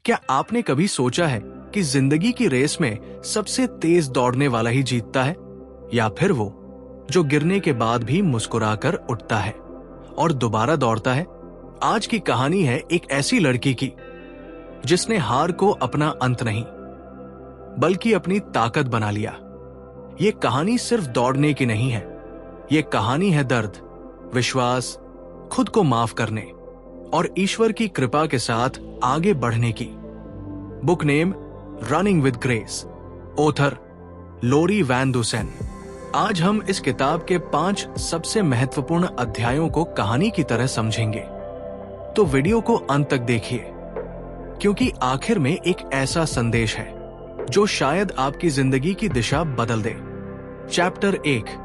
क्या आपने कभी सोचा है कि जिंदगी की रेस में सबसे तेज दौड़ने वाला ही जीतता है, या फिर वो जो गिरने के बाद भी मुस्कुराकर उठता है और दोबारा दौड़ता है? आज की कहानी है एक ऐसी लड़की की जिसने हार को अपना अंत नहीं बल्कि अपनी ताकत बना लिया। ये कहानी सिर्फ दौड़ने की नहीं है, ये कहानी है दर्द, विश्वास, खुद को माफ करने और ईश्वर की कृपा के साथ आगे बढ़ने की। Book name running with grace, author Lori Van Dusen. आज हम इस किताब के 5 सबसे महत्वपूर्ण अध्यायों को कहानी की तरह समझेंगे, तो वीडियो को अंत तक देखिए, क्योंकि आखिर में एक ऐसा संदेश है जो शायद आपकी जिंदगी की दिशा बदल दे। चैप्टर 1,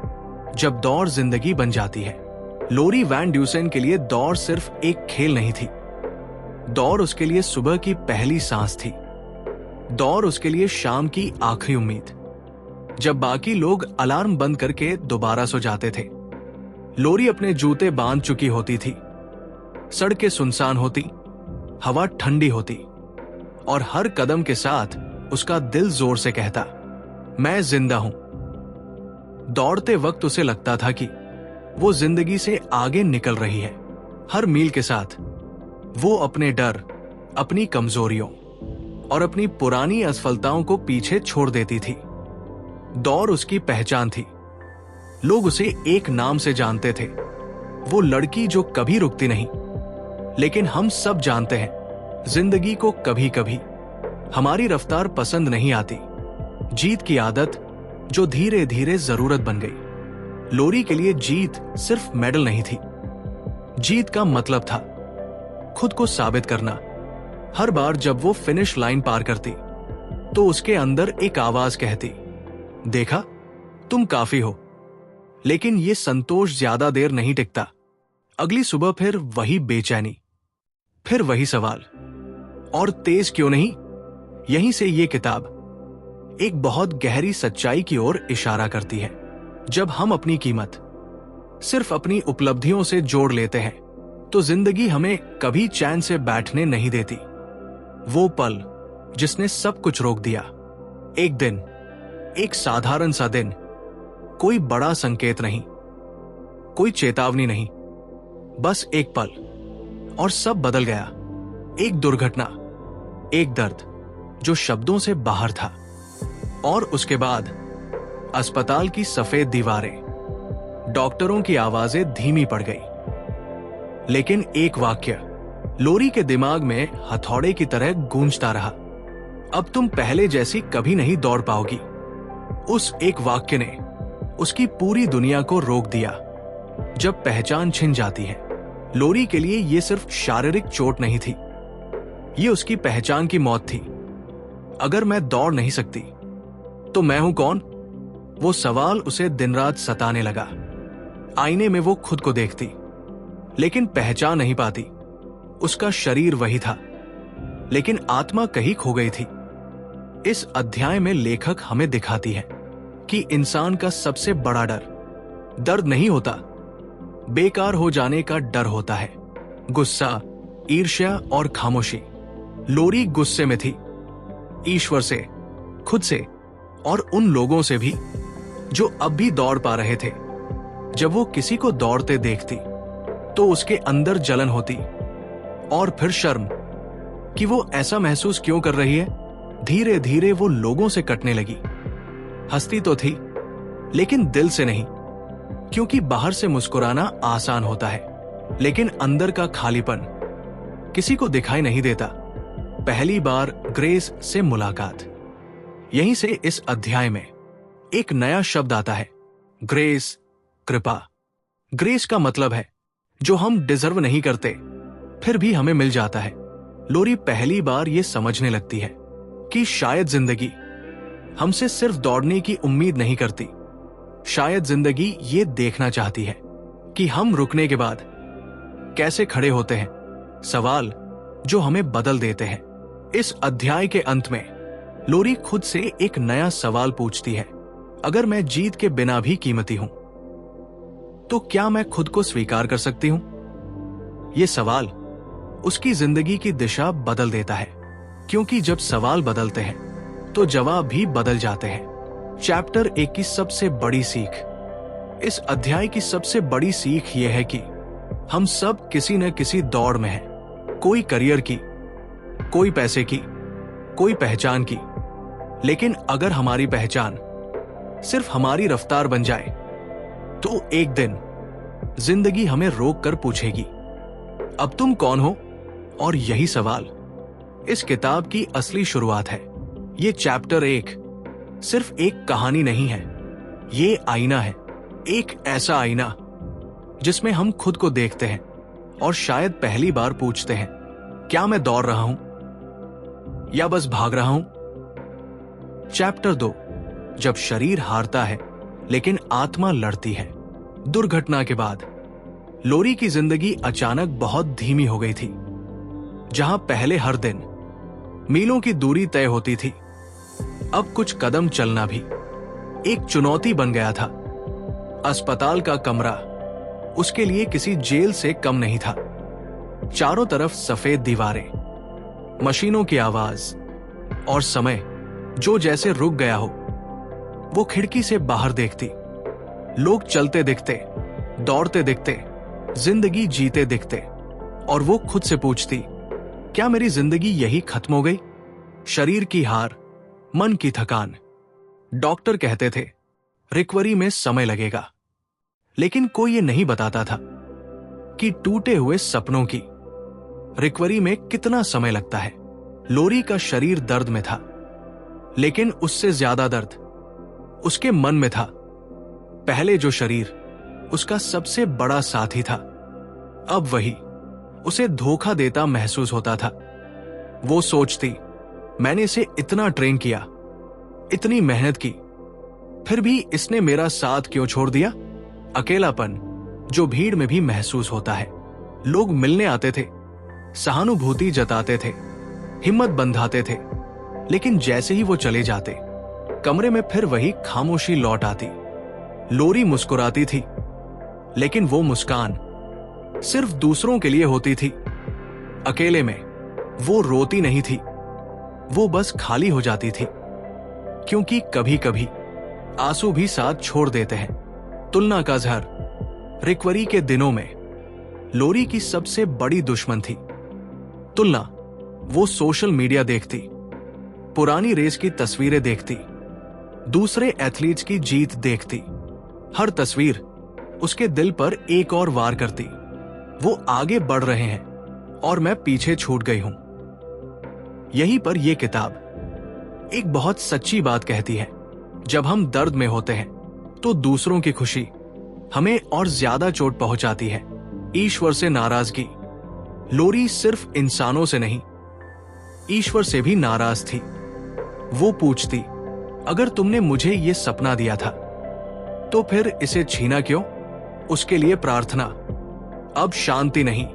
जब दौड़ जिंदगी बन जाती है। लोरी वैन ड्यूसेन के लिए दौड़ सिर्फ एक खेल नहीं थी। दौड़ उसके लिए सुबह की पहली सांस थी। दौड़ उसके लिए शाम की आखिरी उम्मीद, जब बाकी लोग अलार्म बंद करके दोबारा सो जाते थे। लोरी अपने जूते बांध चुकी होती थी, सड़कें सुनसान होती, हवा ठंडी होती और हर कदम के साथ उसका दिल जोर से कहता, मैं जिंदा हूं। दौड़ते वक्त उसे लगता था कि वो जिंदगी से आगे निकल रही है। हर मील के साथ वो अपने डर, अपनी कमजोरियों और अपनी पुरानी असफलताओं को पीछे छोड़ देती थी। दौड़ उसकी पहचान थी। लोग उसे एक नाम से जानते थे, वो लड़की जो कभी रुकती नहीं। लेकिन हम सब जानते हैं, जिंदगी को कभी कभी हमारी रफ्तार पसंद नहीं आती। जीत की आदत जो धीरे धीरे जरूरत बन गई। लोरी के लिए जीत सिर्फ मेडल नहीं थी। जीत का मतलब था खुद को साबित करना। हर बार जब वो फिनिश लाइन पार करती तो उसके अंदर एक आवाज कहती, देखा, तुम काफी हो। लेकिन ये संतोष ज्यादा देर नहीं टिकता। अगली सुबह फिर वही बेचैनी, फिर वही सवाल, और तेज क्यों नहीं? यहीं से ये किताब एक बहुत गहरी सच्चाई की ओर इशारा करती है। जब हम अपनी कीमत सिर्फ अपनी उपलब्धियों से जोड़ लेते हैं तो जिंदगी हमें कभी चैन से बैठने नहीं देती। वो पल जिसने सब कुछ रोक दिया। एक दिन, एक साधारण सा दिन, कोई बड़ा संकेत नहीं, कोई चेतावनी नहीं, बस एक पल, और सब बदल गया। एक दुर्घटना, एक दर्द जो शब्दों से बाहर था, और उसके बाद अस्पताल की सफेद दीवारें, डॉक्टरों की आवाजें धीमी पड़ गई। लेकिन एक वाक्य लोरी के दिमाग में हथौड़े की तरह गूंजता रहा, अब तुम पहले जैसी कभी नहीं दौड़ पाओगी। उस एक वाक्य ने उसकी पूरी दुनिया को रोक दिया। जब पहचान छिन जाती है, लोरी के लिए यह सिर्फ शारीरिक चोट नहीं थी, ये उसकी पहचान की मौत थी। अगर मैं दौड़ नहीं सकती तो मैं हूं कौन? वो सवाल उसे दिन रात सताने लगा। आईने में वो खुद को देखती, लेकिन पहचान नहीं पाती। उसका शरीर वही था, लेकिन आत्मा कहीं खो गई थी। इस अध्याय में लेखक हमें दिखाती है कि इंसान का सबसे बड़ा डर दर्द नहीं होता, बेकार हो जाने का डर होता है। गुस्सा, ईर्ष्या और खामोशी। लोरी गुस्से में थी, ईश्वर से, खुद से और उन लोगों से भी जो अब भी दौड़ पा रहे थे। जब वो किसी को दौड़ते देखती तो उसके अंदर जलन होती, और फिर शर्म कि वो ऐसा महसूस क्यों कर रही है। धीरे धीरे वो लोगों से कटने लगी। हंसती तो थी, लेकिन दिल से नहीं, क्योंकि बाहर से मुस्कुराना आसान होता है, लेकिन अंदर का खालीपन किसी को दिखाई नहीं देता। पहली बार ग्रेस से मुलाकात। यहीं से इस अध्याय में एक नया शब्द आता है, ग्रेस, कृपा। ग्रेस का मतलब है जो हम डिजर्व नहीं करते, फिर भी हमें मिल जाता है। लोरी पहली बार ये समझने लगती है कि शायद जिंदगी हमसे सिर्फ दौड़ने की उम्मीद नहीं करती। शायद जिंदगी ये देखना चाहती है कि हम रुकने के बाद कैसे खड़े होते हैं। सवाल जो हमें बदल देते हैं। इस अध्याय के अंत में लोरी खुद से एक नया सवाल पूछती है, अगर मैं जीत के बिना भी कीमती हूं तो क्या मैं खुद को स्वीकार कर सकती हूं? यह सवाल उसकी जिंदगी की दिशा बदल देता है। क्योंकि जब सवाल बदलते हैं तो जवाब भी बदल जाते हैं। चैप्टर 1 की सबसे बड़ी सीख। इस अध्याय की सबसे बड़ी सीख यह है कि हम सब किसी न किसी दौड़ में हैं। कोई करियर की, कोई पैसे की, कोई पहचान की। लेकिन अगर हमारी पहचान सिर्फ हमारी रफ्तार बन जाए तो एक दिन जिंदगी हमें रोक कर पूछेगी, अब तुम कौन हो? और यही सवाल इस किताब की असली शुरुआत है। ये चैप्टर 1 सिर्फ एक कहानी नहीं है, ये आईना है। एक ऐसा आईना जिसमें हम खुद को देखते हैं और शायद पहली बार पूछते हैं, क्या मैं दौड़ रहा हूं या बस भाग रहा हूं? चैप्टर 2, जब शरीर हारता है लेकिन आत्मा लड़ती है। दुर्घटना के बाद लोरी की जिंदगी अचानक बहुत धीमी हो गई थी। जहां पहले हर दिन मीलों की दूरी तय होती थी, अब कुछ कदम चलना भी एक चुनौती बन गया था। अस्पताल का कमरा उसके लिए किसी जेल से कम नहीं था। चारों तरफ सफेद दीवारें, मशीनों की आवाज और समय जो जैसे रुक गया हो। वो खिड़की से बाहर देखती, लोग चलते दिखते, दौड़ते दिखते, जिंदगी जीते दिखते, और वो खुद से पूछती, क्या मेरी जिंदगी यही खत्म हो गई? शरीर की हार, मन की थकान। डॉक्टर कहते थे रिकवरी में समय लगेगा, लेकिन कोई ये नहीं बताता था कि टूटे हुए सपनों की रिकवरी में कितना समय लगता है। लोरी का शरीर दर्द में था, लेकिन उससे ज्यादा दर्द उसके मन में था। पहले जो शरीर उसका सबसे बड़ा साथी था, अब वही उसे धोखा देता महसूस होता था। वो सोचती, मैंने इसे इतना ट्रेन किया, इतनी मेहनत की, फिर भी इसने मेरा साथ क्यों छोड़ दिया? अकेलापन जो भीड़ में भी महसूस होता है। लोग मिलने आते थे, सहानुभूति जताते थे, हिम्मत बंधाते थे, लेकिन जैसे ही वो चले जाते, कमरे में फिर वही खामोशी लौट आती। लोरी मुस्कुराती थी, लेकिन वो मुस्कान सिर्फ दूसरों के लिए होती थी। अकेले में वो रोती नहीं थी, वो बस खाली हो जाती थी, क्योंकि कभी कभी आंसू भी साथ छोड़ देते हैं। तुलना का जहर रिकवरी के दिनों में लोरी की सबसे बड़ी दुश्मन थी। तुलना, वो सोशल मीडिया देखती, पुरानी रेस की तस्वीरें देखती, दूसरे एथलीट्स की जीत देखती। हर तस्वीर उसके दिल पर एक और वार करती। वो आगे बढ़ रहे हैं और मैं पीछे छूट गई हूं। यहीं पर यह किताब एक बहुत सच्ची बात कहती है। जब हम दर्द में होते हैं तो दूसरों की खुशी हमें और ज्यादा चोट पहुंचाती है। ईश्वर से नाराजगी। लोरी सिर्फ इंसानों से नहीं, ईश्वर से भी नाराज थी। वो पूछती, अगर तुमने मुझे ये सपना दिया था तो फिर इसे छीना क्यों? उसके लिए प्रार्थना अब शांति नहीं,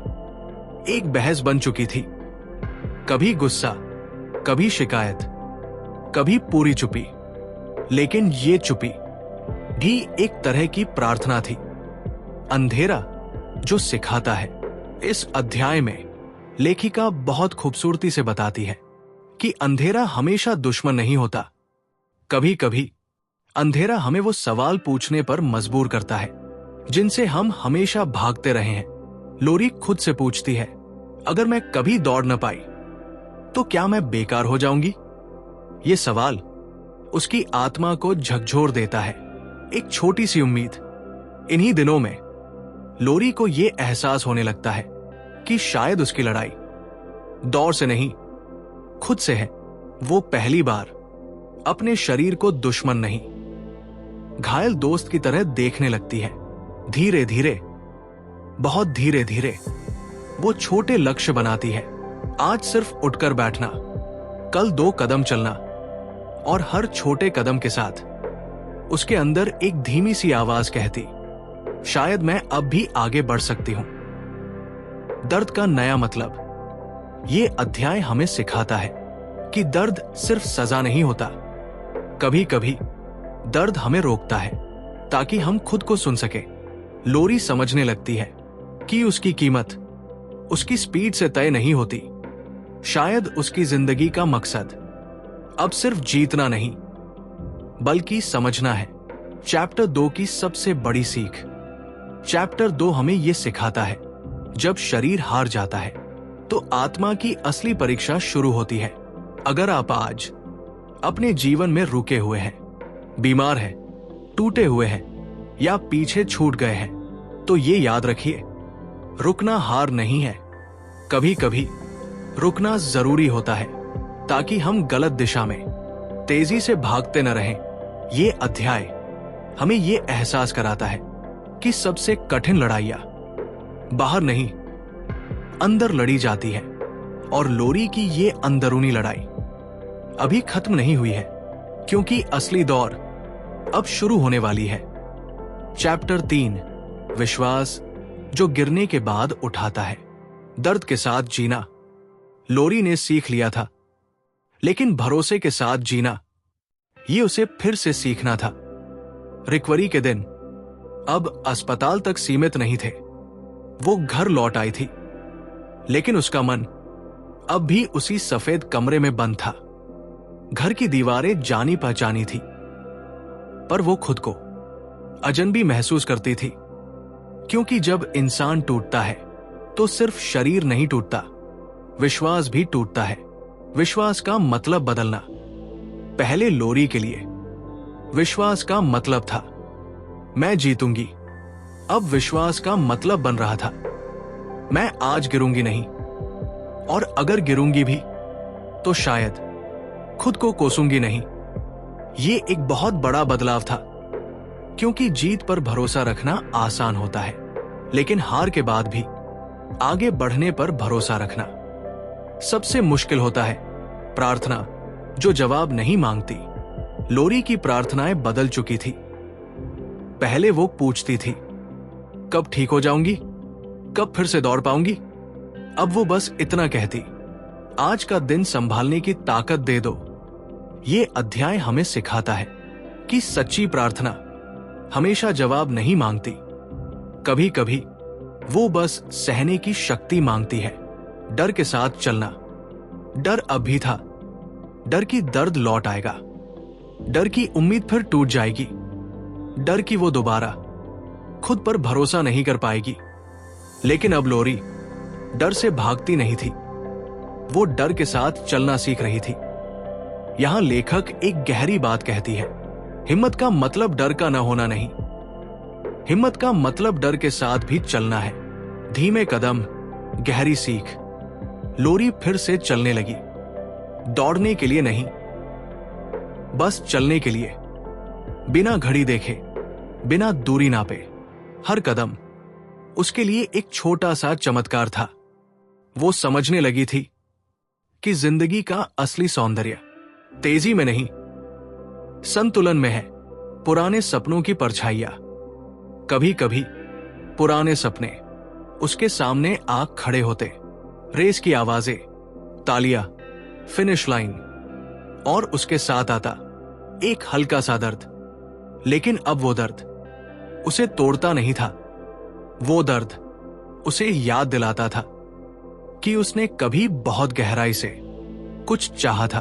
एक बहस बन चुकी थी। कभी गुस्सा, कभी शिकायत, कभी पूरी चुप्पी। लेकिन ये चुप्पी भी एक तरह की प्रार्थना थी। अंधेरा जो सिखाता है। इस अध्याय में लेखिका बहुत खूबसूरती से बताती है कि अंधेरा हमेशा दुश्मन नहीं होता। कभी कभी अंधेरा हमें वो सवाल पूछने पर मजबूर करता है जिनसे हम हमेशा भागते रहे हैं। लोरी खुद से पूछती है, अगर मैं कभी दौड़ न पाई तो क्या मैं बेकार हो जाऊंगी? ये सवाल उसकी आत्मा को झकझोर देता है। एक छोटी सी उम्मीद। इन्हीं दिनों में लोरी को यह एहसास होने लगता है कि शायद उसकी लड़ाई दौड़ से नहीं, खुद से है। वो पहली बार अपने शरीर को दुश्मन नहीं, घायल दोस्त की तरह देखने लगती है। धीरे धीरे, बहुत धीरे धीरे वो छोटे लक्ष्य बनाती है। आज सिर्फ उठकर बैठना, कल 2 कदम चलना, और हर छोटे कदम के साथ उसके अंदर एक धीमी सी आवाज कहती, शायद मैं अब भी आगे बढ़ सकती हूं। दर्द का नया मतलब। ये अध्याय हमें सिखाता है कि दर्द सिर्फ सजा नहीं होता। कभी कभी दर्द हमें रोकता है ताकि हम खुद को सुन सके। लोरी समझने लगती है कि उसकी कीमत उसकी स्पीड से तय नहीं होती, शायद उसकी जिंदगी का मकसद अब सिर्फ जीतना नहीं बल्कि समझना है। चैप्टर 2 की सबसे बड़ी सीख। चैप्टर 2 हमें यह सिखाता है, जब शरीर हार जाता है तो आत्मा की असली परीक्षा शुरू होती है। अगर आप आज अपने जीवन में रुके हुए हैं, बीमार हैं, टूटे हुए हैं या पीछे छूट गए हैं, तो ये याद रखिए, रुकना हार नहीं है। कभी कभी रुकना जरूरी होता है ताकि हम गलत दिशा में तेजी से भागते न रहें। ये अध्याय हमें ये एहसास कराता है कि सबसे कठिन लड़ाइयां बाहर नहीं, अंदर लड़ी जाती है, और लोरी की ये अंदरूनी लड़ाई अभी खत्म नहीं हुई है, क्योंकि असली दौर अब शुरू होने वाली है। चैप्टर 3, विश्वास जो गिरने के बाद उठाता है। दर्द के साथ जीना लोरी ने सीख लिया था, लेकिन भरोसे के साथ जीना ये उसे फिर से सीखना था। रिकवरी के दिन अब अस्पताल तक सीमित नहीं थे। वो घर लौट आई थी, लेकिन उसका मन अब भी उसी सफेद कमरे में बंद था। घर की दीवारें जानी पहचानी थी, पर वो खुद को अजनबी महसूस करती थी, क्योंकि जब इंसान टूटता है तो सिर्फ शरीर नहीं टूटता, विश्वास भी टूटता है। विश्वास का मतलब बदलना। पहले लोरी के लिए विश्वास का मतलब था मैं जीतूंगी। अब विश्वास का मतलब बन रहा था मैं आज गिरूंगी नहीं, और अगर गिरूंगी भी तो शायद खुद को कोसूंगी नहीं। ये एक बहुत बड़ा बदलाव था, क्योंकि जीत पर भरोसा रखना आसान होता है, लेकिन हार के बाद भी आगे बढ़ने पर भरोसा रखना सबसे मुश्किल होता है। प्रार्थना जो जवाब नहीं मांगती। लोरी की प्रार्थनाएं बदल चुकी थी। पहले वो पूछती थी, कब ठीक हो जाऊंगी, कब फिर से दौड़ पाऊंगी। अब वो बस इतना कहती, आज का दिन संभालने की ताकत दे दो। ये अध्याय हमें सिखाता है कि सच्ची प्रार्थना हमेशा जवाब नहीं मांगती। कभी कभी वो बस सहने की शक्ति मांगती है। डर के साथ चलना। डर अब भी था। डर की दर्द लौट आएगा। डर की उम्मीद फिर टूट जाएगी। डर की वो दोबारा खुद पर भरोसा नहीं कर पाएगी। लेकिन अब लोरी डर से भागती नहीं थी, वो डर के साथ चलना सीख रही थी। यहां लेखक एक गहरी बात कहती है, हिम्मत का मतलब डर का न होना नहीं, हिम्मत का मतलब डर के साथ भी चलना है। धीमे कदम, गहरी सीख। लोरी फिर से चलने लगी, दौड़ने के लिए नहीं, बस चलने के लिए, बिना घड़ी देखे, बिना दूरी नापे। हर कदम उसके लिए एक छोटा सा चमत्कार था। वो समझने लगी थी कि जिंदगी का असली सौंदर्य तेजी में नहीं, संतुलन में है। पुराने सपनों की परछाइयां, कभी कभी पुराने सपने उसके सामने आ खड़े होते। रेस की आवाजें, तालियां, फिनिश लाइन, और उसके साथ आता एक हल्का सा दर्द। लेकिन अब वो दर्द उसे तोड़ता नहीं था। वो दर्द उसे याद दिलाता था कि उसने कभी बहुत गहराई से कुछ चाहा था,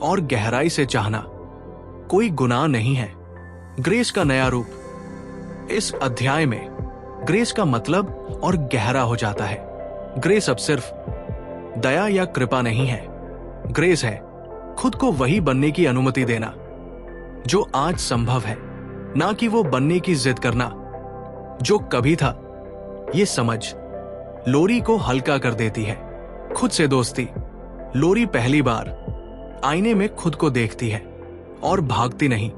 और गहराई से चाहना कोई गुनाह नहीं है। ग्रेस का नया रूप। इस अध्याय में ग्रेस का मतलब और गहरा हो जाता है। ग्रेस अब सिर्फ दया या कृपा नहीं है। ग्रेस है खुद को वही बनने की अनुमति देना जो आज संभव है, ना कि वो बनने की जिद करना जो कभी था। ये समझ लोरी को हल्का कर देती है। खुद से दोस्ती। लोरी पहली बार आईने में खुद को देखती है और भागती नहीं।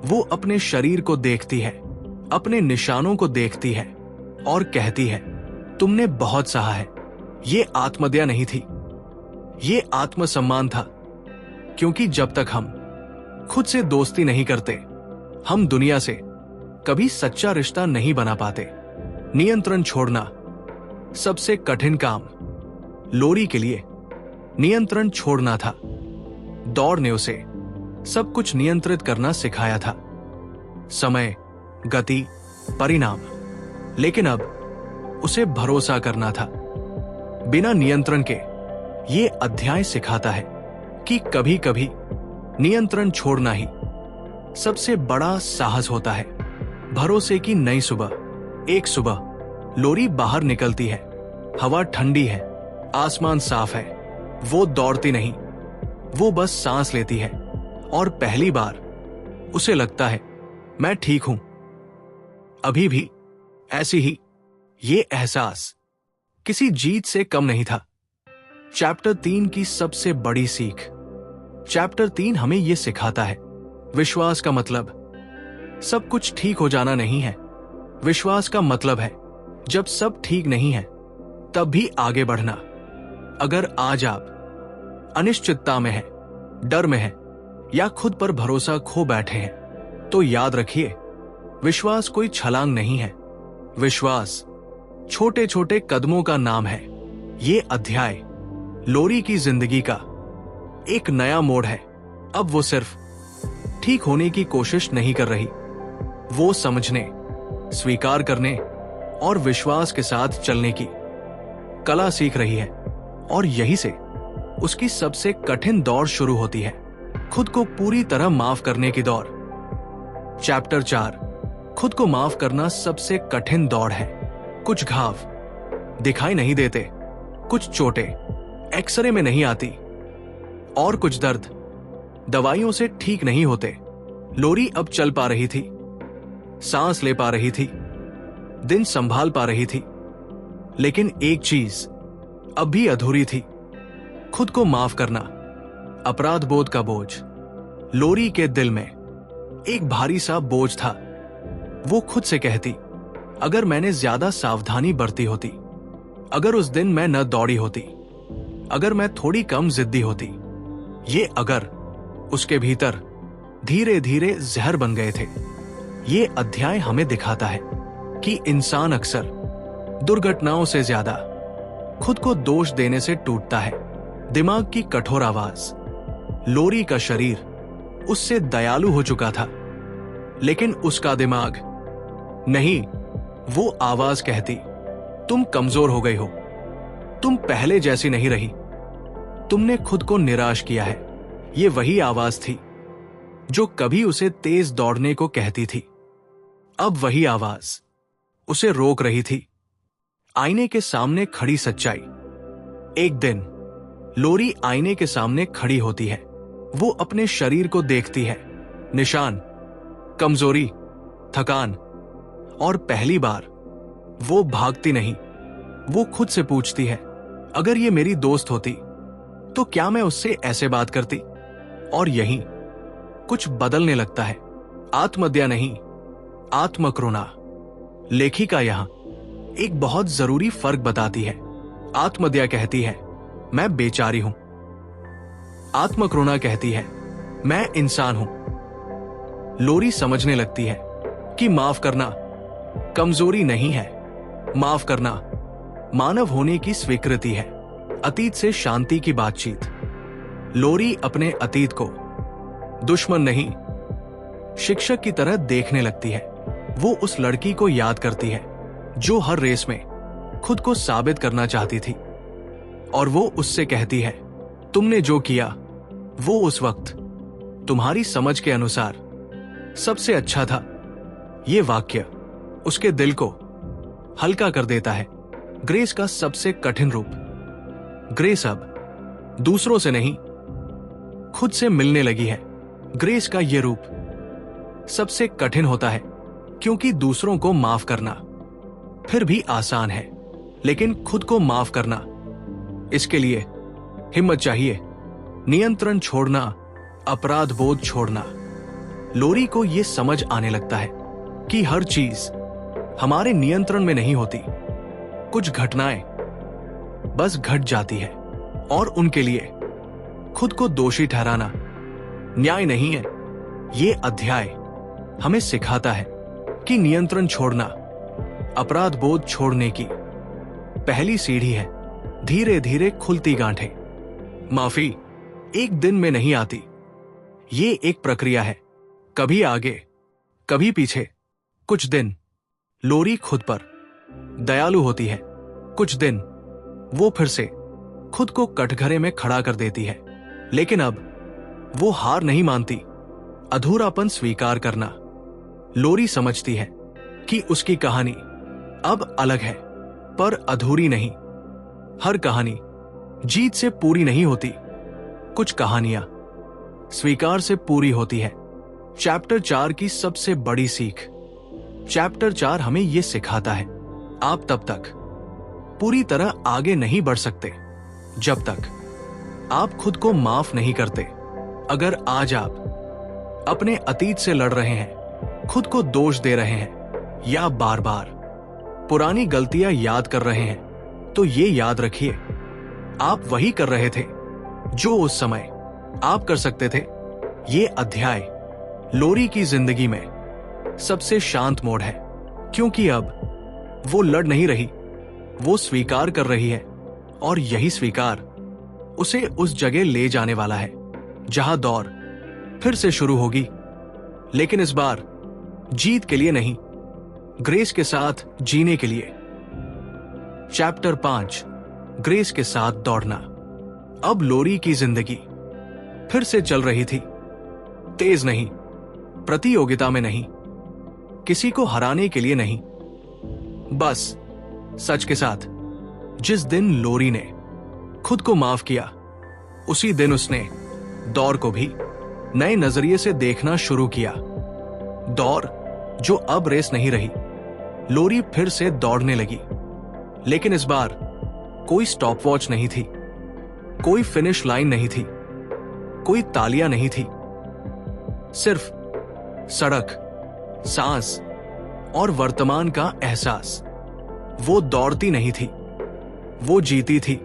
वो अपने शरीर को देखती है, अपने निशानों को देखती है और कहती है, तुमने बहुत सहा है। ये आत्मदया नहीं थी, ये आत्मसम्मान था। क्योंकि जब तक हम खुद से दोस्ती नहीं करते, हम दुनिया से कभी सच्चा रिश्ता नहीं बना पाते। नियंत्रण छोड़ना सबसे कठिन काम लोरी के लिए नियंत्रण छोड़ना था। दौड़ ने उसे सब कुछ नियंत्रित करना सिखाया था, समय, गति, परिणाम। लेकिन अब उसे भरोसा करना था। बिना नियंत्रण के ये अध्याय सिखाता है कि कभी कभी नियंत्रण छोड़ना ही सबसे बड़ा साहस होता है। भरोसे की नई सुबह। एक सुबह लोरी बाहर निकलती है। हवा ठंडी है, आसमान साफ है। वो दौड़ती नहीं, वो बस सांस लेती है और पहली बार उसे लगता है मैं ठीक हूं, अभी भी। ऐसी ही ये एहसास किसी जीत से कम नहीं था। चैप्टर 3 की सबसे बड़ी सीख। चैप्टर 3 हमें यह सिखाता है विश्वास का मतलब सब कुछ ठीक हो जाना नहीं है। विश्वास का मतलब है जब सब ठीक नहीं है तब भी आगे बढ़ना। अगर आज आप अनिश्चितता में हैं, डर में हैं या खुद पर भरोसा खो बैठे हैं तो याद रखिए विश्वास कोई छलांग नहीं है। विश्वास छोटे छोटे कदमों का नाम है। ये अध्याय लोरी की जिंदगी का एक नया मोड़ है। अब वो सिर्फ ठीक होने की कोशिश नहीं कर रही, वो समझने, स्वीकार करने और विश्वास के साथ चलने की कला सीख रही है। और यही से उसकी सबसे कठिन दौड़ शुरू होती है, खुद को पूरी तरह माफ करने की दौड़। चैप्टर 4 खुद को माफ करना सबसे कठिन दौड़ है। कुछ घाव दिखाई नहीं देते, कुछ चोटें एक्सरे में नहीं आती और कुछ दर्द दवाइयों से ठीक नहीं होते। लोरी अब चल पा रही थी, सांस ले पा रही थी, दिन संभाल पा रही थी, लेकिन एक चीज अब भी अधूरी थी, खुद को माफ करना। अपराध बोध का बोझ लोरी के दिल में एक भारी सा बोझ था। वो खुद से कहती, अगर मैंने ज्यादा सावधानी बरती होती, अगर उस दिन मैं न दौड़ी होती, अगर मैं थोड़ी कम जिद्दी होती। ये अगर उसके भीतर धीरे धीरे जहर बन गए थे। ये अध्याय हमें दिखाता है कि इंसान अक्सर दुर्घटनाओं से ज्यादा खुद को दोष देने से टूटता है। दिमाग की कठोर आवाज। लोरी का शरीर उससे दयालु हो चुका था, लेकिन उसका दिमाग नहीं। वो आवाज कहती, तुम कमजोर हो गई हो, तुम पहले जैसी नहीं रही, तुमने खुद को निराश किया है। ये वही आवाज थी जो कभी उसे तेज दौड़ने को कहती थी। अब वही आवाज उसे रोक रही थी। आईने के सामने खड़ी सच्चाई। एक दिन लोरी आईने के सामने खड़ी होती है। वो अपने शरीर को देखती है, निशान, कमजोरी, थकान, और पहली बार वो भागती नहीं। वो खुद से पूछती है, अगर ये मेरी दोस्त होती तो क्या मैं उससे ऐसे बात करती? और यहीं कुछ बदलने लगता है। आत्महत्या नहीं, आत्मक्रोना। लेखिका यहां एक बहुत जरूरी फर्क बताती है। आत्महत्या कहती है मैं बेचारी हूं, आत्मक्रोना कहती है मैं इंसान हूं। लोरी समझने लगती है कि माफ करना कमजोरी नहीं है, माफ करना मानव होने की स्वीकृति है। अतीत से शांति की बातचीत। लोरी अपने अतीत को दुश्मन नहीं, शिक्षक की तरह देखने लगती है। वो उस लड़की को याद करती है जो हर रेस में खुद को साबित करना चाहती थी, और वो उससे कहती है, तुमने जो किया वो उस वक्त तुम्हारी समझ के अनुसार सबसे अच्छा था। ये वाक्य उसके दिल को हल्का कर देता है। ग्रेस का सबसे कठिन रूप। ग्रेस अब दूसरों से नहीं, खुद से मिलने लगी है। ग्रेस का यह रूप सबसे कठिन होता है, क्योंकि दूसरों को माफ करना फिर भी आसान है, लेकिन खुद को माफ करना, इसके लिए हिम्मत चाहिए। नियंत्रण छोड़ना, अपराध बोध छोड़ना। लोरी को यह समझ आने लगता है कि हर चीज हमारे नियंत्रण में नहीं होती। कुछ घटनाएं बस घट जाती है और उनके लिए खुद को दोषी ठहराना न्याय नहीं है। ये अध्याय हमें सिखाता है कि नियंत्रण छोड़ना अपराध बोध छोड़ने की पहली सीढ़ी है। धीरे धीरे खुलती गांठें। माफी एक दिन में नहीं आती, ये एक प्रक्रिया है, कभी आगे कभी पीछे। कुछ दिन लोरी खुद पर दयालु होती है, कुछ दिन वो फिर से खुद को कटघरे में खड़ा कर देती है। लेकिन अब वो हार नहीं मानती। अधूरापन स्वीकार करना। लोरी समझती है कि उसकी कहानी अब अलग है, पर अधूरी नहीं। हर कहानी जीत से पूरी नहीं होती। कुछ कहानियां स्वीकार से पूरी होती है। चैप्टर 4 की सबसे बड़ी सीख। चैप्टर 4 हमें यह सिखाता है, आप तब तक पूरी तरह आगे नहीं बढ़ सकते जब तक आप खुद को माफ नहीं करते। अगर आज आप अपने अतीत से लड़ रहे हैं, खुद को दोष दे रहे हैं या बार बार पुरानी गलतियां याद कर रहे हैं, तो ये याद रखिए, आप वही कर रहे थे जो उस समय आप कर सकते थे। ये अध्याय लोरी की जिंदगी में सबसे शांत मोड़ है, क्योंकि अब वो लड़ नहीं रही, वो स्वीकार कर रही है। और यही स्वीकार उसे उस जगह ले जाने वाला है जहां दौड़ फिर से शुरू होगी। लेकिन इस बार जीत के लिए नहीं, ग्रेस के साथ जीने के लिए। चैप्टर 5, ग्रेस के साथ दौड़ना। अब लोरी की जिंदगी फिर से चल रही थी। तेज नहीं, प्रतियोगिता में नहीं, किसी को हराने के लिए नहीं, बस सच के साथ। जिस दिन लोरी ने खुद को माफ किया, उसी दिन उसने दौर को भी नए नजरिए से देखना शुरू किया। दौर जो अब रेस नहीं रही। लोरी फिर से दौड़ने लगी, लेकिन इस बार कोई स्टॉपवॉच नहीं थी, कोई फिनिश लाइन नहीं थी, कोई तालियां नहीं थी। सिर्फ सड़क, सांस और वर्तमान का एहसास। वो दौड़ती नहीं थी, वो जीती थी,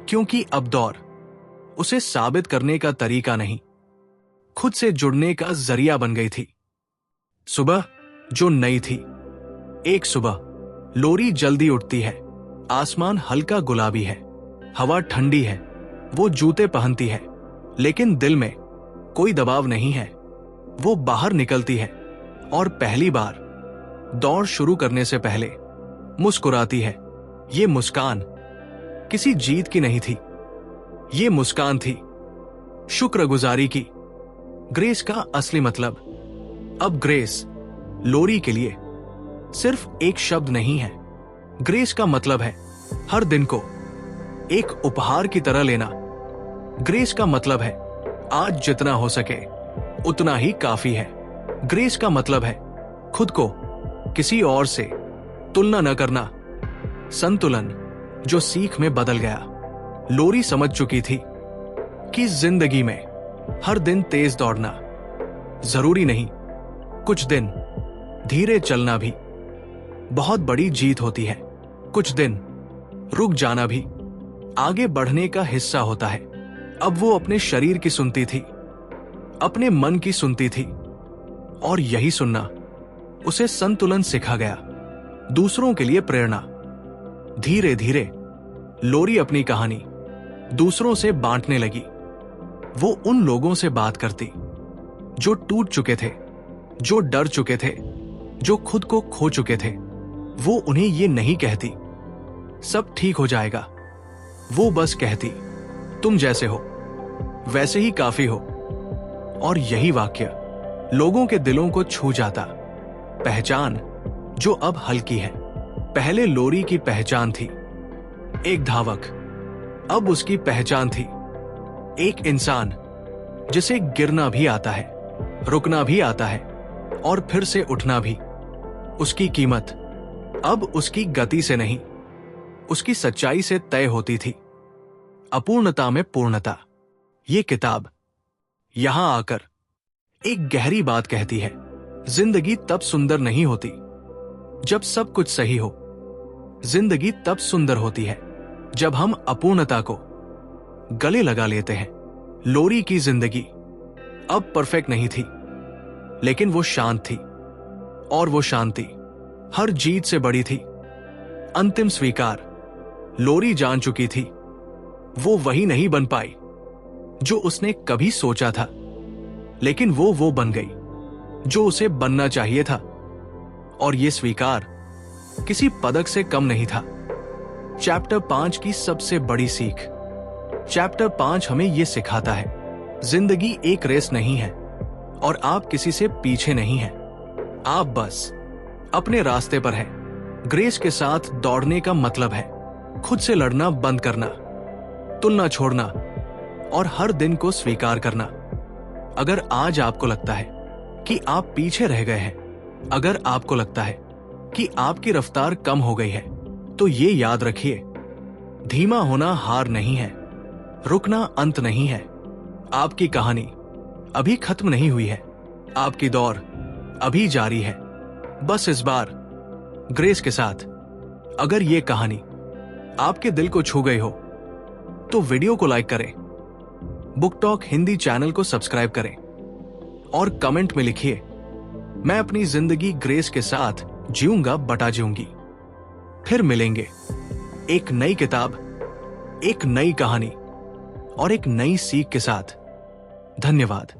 क्योंकि अब दौर उसे साबित करने का तरीका नहीं, खुद से जुड़ने का जरिया बन गई थी। सुबह जो नई थी। एक सुबह लोरी जल्दी उठती है। आसमान हल्का गुलाबी है, हवा ठंडी है। वो जूते पहनती है, लेकिन दिल में कोई दबाव नहीं है। वो बाहर निकलती है और पहली बार दौड़ शुरू करने से पहले मुस्कुराती है। ये मुस्कान किसी जीत की नहीं थी, ये मुस्कान थी शुक्रगुजारी की। ग्रेस का असली मतलब। अब ग्रेस लोरी के लिए सिर्फ एक शब्द नहीं है। ग्रेस का मतलब है हर दिन को एक उपहार की तरह लेना। ग्रेस का मतलब है आज जितना हो सके उतना ही काफी है। ग्रेस का मतलब है खुद को किसी और से तुलना न करना। संतुलन जो सीख में बदल गया। लोरी समझ चुकी थी कि जिंदगी में हर दिन तेज दौड़ना जरूरी नहीं, कुछ दिन धीरे चलना भी बहुत बड़ी जीत होती है। कुछ दिन रुक जाना भी आगे बढ़ने का हिस्सा होता है। अब वो अपने शरीर की सुनती थी, अपने मन की सुनती थी, और यही सुनना उसे संतुलन सिखा गया। दूसरों के लिए प्रेरणा। धीरे धीरे लोरी अपनी कहानी दूसरों से बांटने लगी। वो उन लोगों से बात करती जो टूट चुके थे, जो डर चुके थे, जो खुद को खो चुके थे। वो उन्हें ये नहीं कहती सब ठीक हो जाएगा, वो बस कहती तुम जैसे हो वैसे ही काफी हो। और यही वाक्य लोगों के दिलों को छू जाता। पहचान जो अब हल्की है। पहले लोरी की पहचान थी एक धावक, अब उसकी पहचान थी एक इंसान जिसे गिरना भी आता है, रुकना भी आता है और फिर से उठना भी। उसकी कीमत अब उसकी गति से नहीं, उसकी सच्चाई से तय होती थी। अपूर्णता में पूर्णता। ये किताब यहां आकर एक गहरी बात कहती है। जिंदगी तब सुंदर नहीं होती जब सब कुछ सही हो। जिंदगी तब सुंदर होती है जब हम अपूर्णता को गले लगा लेते हैं। लोरी की जिंदगी अब परफेक्ट नहीं थी, लेकिन वो शांत थी, और वो शांति हर जीत से बड़ी थी। अंतिम स्वीकार। लोरी जान चुकी थी वो वही नहीं बन पाई जो उसने कभी सोचा था, लेकिन वो बन गई जो उसे बनना चाहिए था। और ये स्वीकार किसी पदक से कम नहीं था। चैप्टर 5 की सबसे बड़ी सीख। चैप्टर 5 हमें ये सिखाता है, जिंदगी एक रेस नहीं है और आप किसी से पीछे नहीं हैं। आप बस अपने रास्ते पर हैं। ग्रेस के साथ दौड़ने का मतलब है खुद से लड़ना बंद करना, तुलना छोड़ना और हर दिन को स्वीकार करना। अगर आज आपको लगता है कि आप पीछे रह गए हैं, अगर आपको लगता है कि आपकी रफ्तार कम हो गई है, तो ये याद रखिए, धीमा होना हार नहीं है, रुकना अंत नहीं है। आपकी कहानी अभी खत्म नहीं हुई है, आपकी दौड़ अभी जारी है। बस इस बार ग्रेस के साथ। अगर ये कहानी आपके दिल को छू गई हो तो वीडियो को लाइक करें, बुक टॉक हिंदी चैनल को सब्सक्राइब करें और कमेंट में लिखिए, मैं अपनी जिंदगी ग्रेस के साथ जीऊंगा बटा जीऊंगी। फिर मिलेंगे एक नई किताब, एक नई कहानी और एक नई सीख के साथ। धन्यवाद।